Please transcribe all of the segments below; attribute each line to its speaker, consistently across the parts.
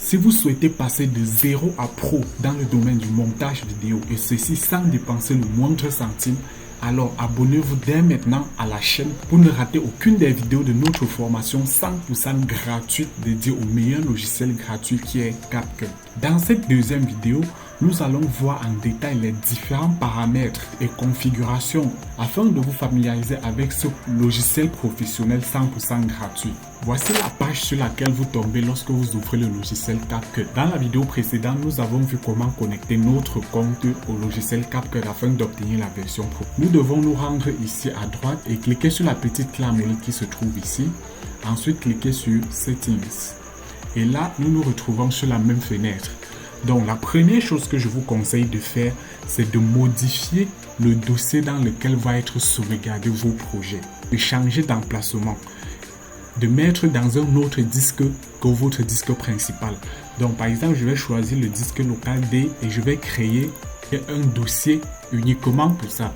Speaker 1: Si vous souhaitez passer de 0 à pro dans le domaine du montage vidéo et ceci sans dépenser le moindre centime, alors abonnez-vous dès maintenant à la chaîne pour ne rater aucune des vidéos de notre formation 100% gratuite dédiée au meilleur logiciel gratuit qui est CapCut. Dans cette deuxième vidéo, nous allons voir en détail les différents paramètres et configurations afin de vous familiariser avec ce logiciel professionnel 100% gratuit. Voici la page sur laquelle vous tombez lorsque vous ouvrez le logiciel CapCut. Dans la vidéo précédente, nous avons vu comment connecter notre compte au logiciel CapCut afin d'obtenir la version pro. Nous devons nous rendre ici à droite et cliquer sur la petite clé monnaie qui se trouve ici. Ensuite, cliquer sur Settings. Et là, nous nous retrouvons sur la même fenêtre. Donc, la première chose que je vous conseille de faire, c'est de modifier le dossier dans lequel va être sauvegardé vos projets, de changer d'emplacement, de mettre dans un autre disque que votre disque principal. Donc, par exemple, je vais choisir le disque local D et je vais créer un dossier uniquement pour ça.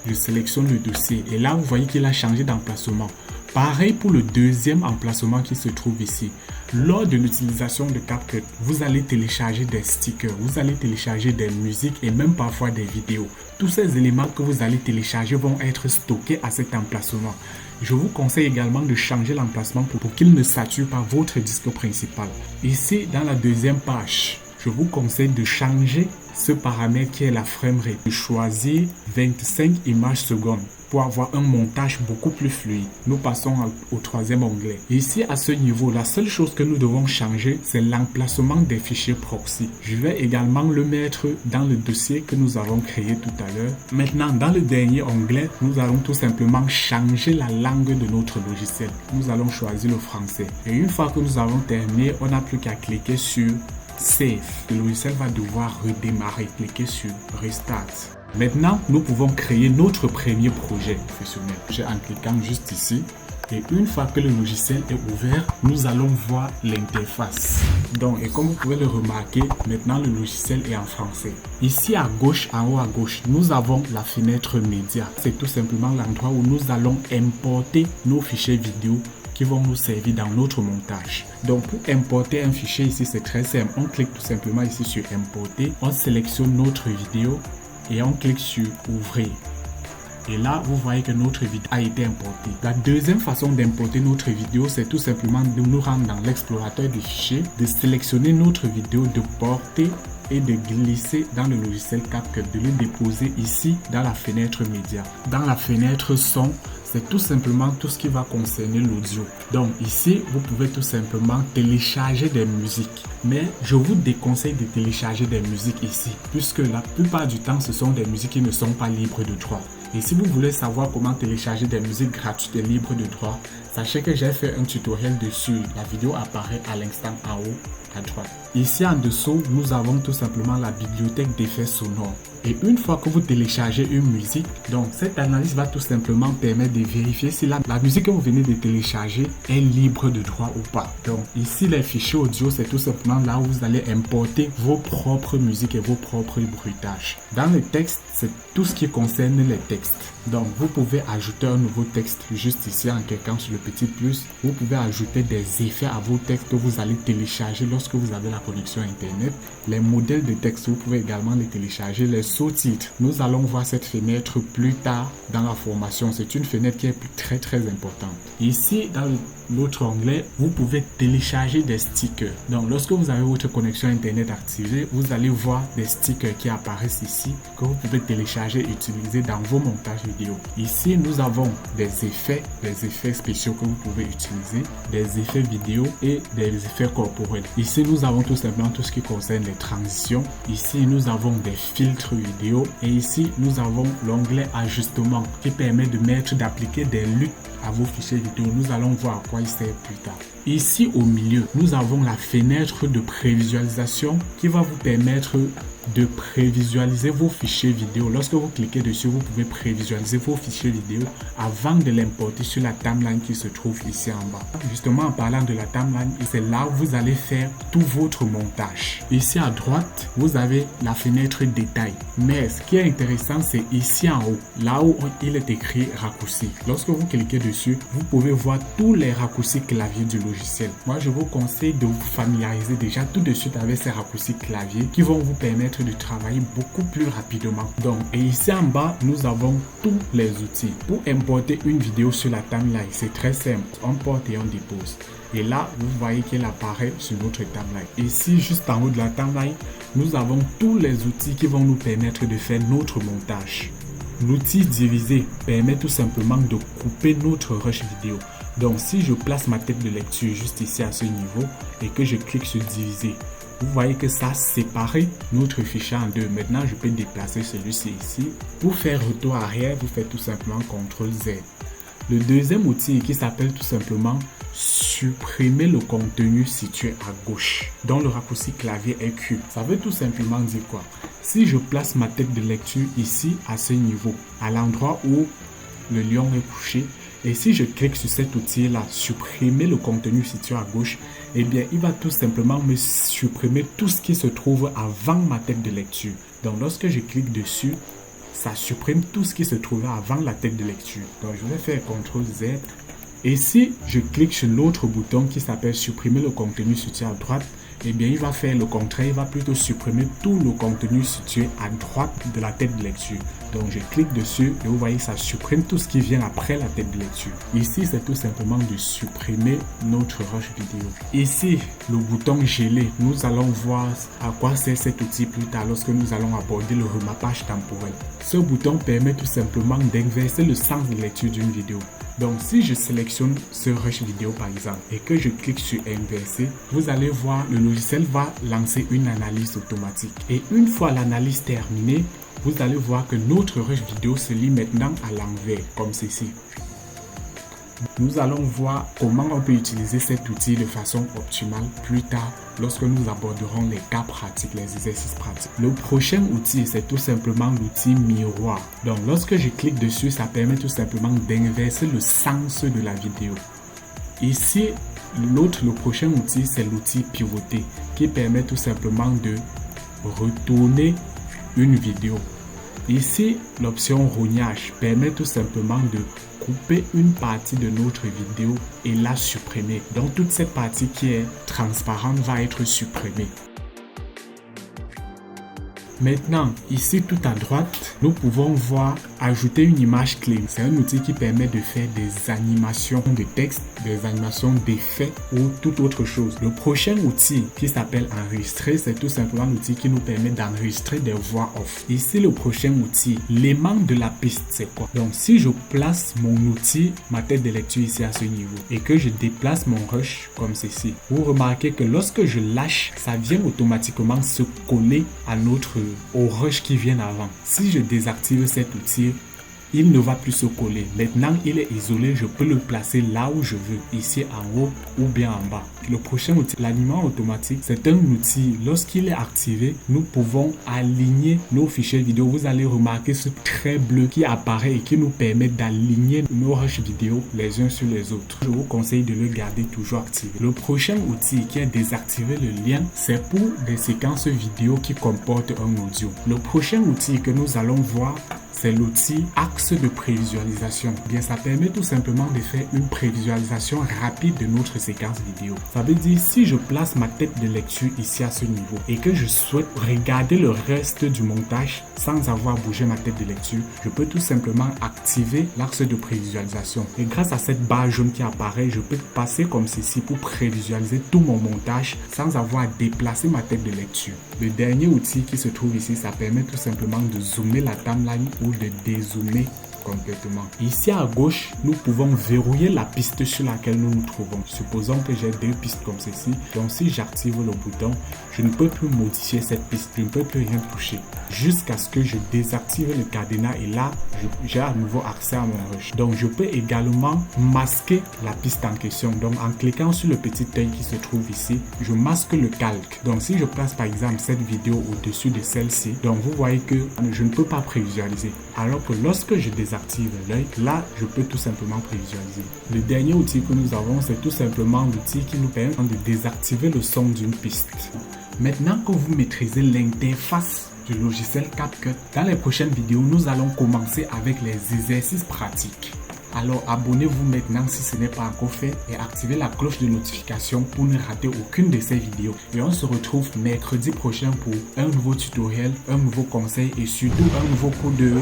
Speaker 1: Je sélectionne le dossier et là, vous voyez qu'il a changé d'emplacement. Pareil pour le deuxième emplacement qui se trouve ici. Lors de l'utilisation de CapCut, vous allez télécharger des stickers, vous allez télécharger des musiques et même parfois des vidéos. Tous ces éléments que vous allez télécharger vont être stockés à cet emplacement. Je vous conseille également de changer l'emplacement pour qu'il ne sature pas votre disque principal. Ici, dans la deuxième page, je vous conseille de changer ce paramètre qui est la framerate, de choisir 25 images secondes pour avoir un montage beaucoup plus fluide. Nous passons au troisième onglet. Ici, à ce niveau, la seule chose que nous devons changer, c'est l'emplacement des fichiers proxy. Je vais également le mettre dans le dossier que nous avons créé tout à l'heure. Maintenant, dans le dernier onglet, nous allons tout simplement changer la langue de notre logiciel. Nous allons choisir le français. Et une fois que nous avons terminé, on n'a plus qu'à cliquer sur Save. Le logiciel va devoir redémarrer. Cliquez sur Restart. Maintenant, nous pouvons créer notre premier projet professionnel. En cliquant juste ici. Et une fois que le logiciel est ouvert, nous allons voir l'interface. Donc, et comme vous pouvez le remarquer, maintenant le logiciel est en français. Ici à gauche, en haut à gauche, nous avons la fenêtre média. C'est tout simplement l'endroit où nous allons importer nos fichiers vidéo qui vont nous servir dans notre montage. Donc pour importer un fichier ici, c'est très simple. On clique tout simplement ici sur importer, on sélectionne notre vidéo et on clique sur ouvrir. Et là, vous voyez que notre vidéo a été importée. La deuxième façon d'importer notre vidéo, c'est tout simplement de nous rendre dans l'explorateur des fichiers, de sélectionner notre vidéo, de porter et de glisser dans le logiciel CapCut, de le déposer ici dans la fenêtre média. Dans la fenêtre son, c'est tout simplement tout ce qui va concerner l'audio. Donc ici, vous pouvez tout simplement télécharger des musiques. Mais je vous déconseille de télécharger des musiques ici, puisque la plupart du temps, ce sont des musiques qui ne sont pas libres de droit. Et si vous voulez savoir comment télécharger des musiques gratuites et libres de droit, sachez que j'ai fait un tutoriel dessus. La vidéo apparaît à l'instant en haut à droite. Ici en dessous, nous avons tout simplement la bibliothèque d'effets sonores. Et une fois que vous téléchargez une musique, donc cette analyse va tout simplement permettre de vérifier si la musique que vous venez de télécharger est libre de droit ou pas. Donc ici, les fichiers audio, c'est tout simplement là où vous allez importer vos propres musiques et vos propres bruitages. Dans le texte, c'est tout ce qui concerne les textes. Donc vous pouvez ajouter un nouveau texte juste ici en cliquant sur le petit plus. Vous pouvez ajouter des effets à vos textes que vous allez télécharger lorsque vous avez la connexion internet. Les modèles de texte, vous pouvez également les télécharger. Les sous-titres, nous allons voir cette fenêtre plus tard dans la formation. C'est une fenêtre qui est très importante. Ici, dans l'autre onglet, vous pouvez télécharger des stickers. Donc lorsque vous avez votre connexion internet activée, vous allez voir des stickers qui apparaissent ici que vous pouvez télécharger et utiliser dans vos montages vidéo. Ici, nous avons des effets spéciaux que vous pouvez utiliser, des effets vidéo et des effets corporels. Ici, nous avons tout simplement tout ce qui concerne les transitions. Ici, nous avons des filtres vidéo et ici, nous avons l'onglet ajustement qui permet d'appliquer des luttes à vos fichiers vidéo. Nous allons voir à quoi il sert plus tard. Ici au milieu, nous avons la fenêtre de prévisualisation qui va vous permettre de prévisualiser vos fichiers vidéo. Lorsque vous cliquez dessus, vous pouvez prévisualiser vos fichiers vidéo avant de l'importer sur la timeline qui se trouve ici en bas. Justement, en parlant de la timeline, c'est là où vous allez faire tout votre montage. Ici à droite, vous avez la fenêtre détail. Mais ce qui est intéressant, c'est ici en haut, là où il est écrit raccourci. Lorsque vous cliquez dessus, vous pouvez voir tous les raccourcis clavier du logiciel. logiciel. Moi, je vous conseille de vous familiariser déjà tout de suite avec ces raccourcis clavier qui vont vous permettre de travailler beaucoup plus rapidement. Donc, et ici en bas, nous avons tous les outils. Pour importer une vidéo sur la timeline, c'est très simple. On porte et on dépose. Et là, vous voyez qu'elle apparaît sur notre timeline. Ici, juste en haut de la timeline, nous avons tous les outils qui vont nous permettre de faire notre montage. L'outil diviser permet tout simplement de couper notre rush vidéo. Donc, si je place ma tête de lecture juste ici à ce niveau et que je clique sur diviser, vous voyez que ça a séparé notre fichier en deux. Maintenant, je peux déplacer celui-ci ici. Pour faire retour arrière, vous faites tout simplement CTRL Z. Le deuxième outil qui s'appelle tout simplement supprimer le contenu situé à gauche, dont le raccourci clavier est Q. Ça veut tout simplement dire quoi? Si je place ma tête de lecture ici à ce niveau, à l'endroit où le lion est couché, et si je clique sur cet outil-là, supprimer le contenu situé à gauche, eh bien, il va tout simplement me supprimer tout ce qui se trouve avant ma tête de lecture. Donc, lorsque je clique dessus, ça supprime tout ce qui se trouvait avant la tête de lecture. Donc, je vais faire CTRL Z. Et si je clique sur l'autre bouton qui s'appelle supprimer le contenu situé à droite, eh bien, il va faire le contraire. Il va plutôt supprimer tout le contenu situé à droite de la tête de lecture. Donc, je clique dessus et vous voyez, ça supprime tout ce qui vient après la tête de lecture. Ici, c'est tout simplement de supprimer notre rush vidéo. Ici, le bouton gelé, nous allons voir à quoi sert cet outil plus tard lorsque nous allons aborder le remappage temporel. Ce bouton permet tout simplement d'inverser le sens de lecture d'une vidéo. Donc, si je sélectionne ce rush vidéo par exemple et que je clique sur inverser, vous allez voir le logiciel va lancer une analyse automatique. Et une fois l'analyse terminée, vous allez voir que notre rush vidéo se lit maintenant à l'envers, comme ceci. Nous allons voir comment on peut utiliser cet outil de façon optimale plus tard lorsque nous aborderons les cas pratiques, les exercices pratiques. Le prochain outil, c'est tout simplement l'outil miroir. Donc, lorsque je clique dessus, ça permet tout simplement d'inverser le sens de la vidéo. Ici, le prochain outil, c'est l'outil pivoter qui permet tout simplement de retourner une vidéo. Ici, l'option rognage permet tout simplement de couper une partie de notre vidéo et la supprimer. Donc, toute cette partie qui est transparente va être supprimée. Maintenant, ici tout à droite, nous pouvons voir ajouter une image clé. C'est un outil qui permet de faire des animations de texte, des animations d'effets ou toute autre chose. Le prochain outil qui s'appelle enregistrer, c'est tout simplement l'outil qui nous permet d'enregistrer des voix off. Ici, le prochain outil, l'aimant de la piste, c'est quoi? Donc, si je place mon outil, ma tête de lecture ici à ce niveau et que je déplace mon rush comme ceci, vous remarquez que lorsque je lâche, ça vient automatiquement se coller à au rush qui vient avant. Si je désactive cet outil, il ne va plus se coller. Maintenant, il est isolé. Je peux le placer là où je veux, ici en haut ou bien en bas. Le prochain outil, l'alignement automatique, c'est un outil. Lorsqu'il est activé, nous pouvons aligner nos fichiers vidéo. Vous allez remarquer ce trait bleu qui apparaît et qui nous permet d'aligner nos rushs vidéo les uns sur les autres. Je vous conseille de le garder toujours activé. Le prochain outil qui est désactiver le lien, c'est pour des séquences vidéo qui comportent un audio. Le prochain outil que nous allons voir, c'est l'outil axe de prévisualisation. Bien, ça permet tout simplement de faire une prévisualisation rapide de notre séquence vidéo. Ça veut dire, si je place ma tête de lecture ici à ce niveau et que je souhaite regarder le reste du montage sans avoir bougé ma tête de lecture, je peux tout simplement activer l'axe de prévisualisation. Et grâce à cette barre jaune qui apparaît, je peux passer comme ceci pour prévisualiser tout mon montage sans avoir à déplacer ma tête de lecture. Le dernier outil qui se trouve ici, ça permet tout simplement de zoomer la timeline ou de dézoomer complètement. Ici à gauche, nous pouvons verrouiller la piste sur laquelle nous nous trouvons. Supposons que j'ai deux pistes comme ceci. Donc si j'active le bouton, je ne peux plus modifier cette piste. Je ne peux plus rien toucher. Jusqu'à ce que je désactive le cadenas et là, j'ai à nouveau accès à mon rush. Donc je peux également masquer la piste en question. Donc en cliquant sur le petit œil qui se trouve ici, je masque le calque. Donc si je place par exemple cette vidéo au-dessus de celle-ci, donc vous voyez que je ne peux pas prévisualiser. Alors que lorsque je désactive l'œil, là, je peux tout simplement prévisualiser. Le dernier outil que nous avons, c'est tout simplement l'outil qui nous permet de désactiver le son d'une piste. Maintenant que vous maîtrisez l'interface du logiciel CapCut, dans les prochaines vidéos, nous allons commencer avec les exercices pratiques. Alors abonnez-vous maintenant si ce n'est pas encore fait et activez la cloche de notification pour ne rater aucune de ces vidéos. Et on se retrouve mercredi prochain pour un nouveau tutoriel, un nouveau conseil et surtout un nouveau coup de...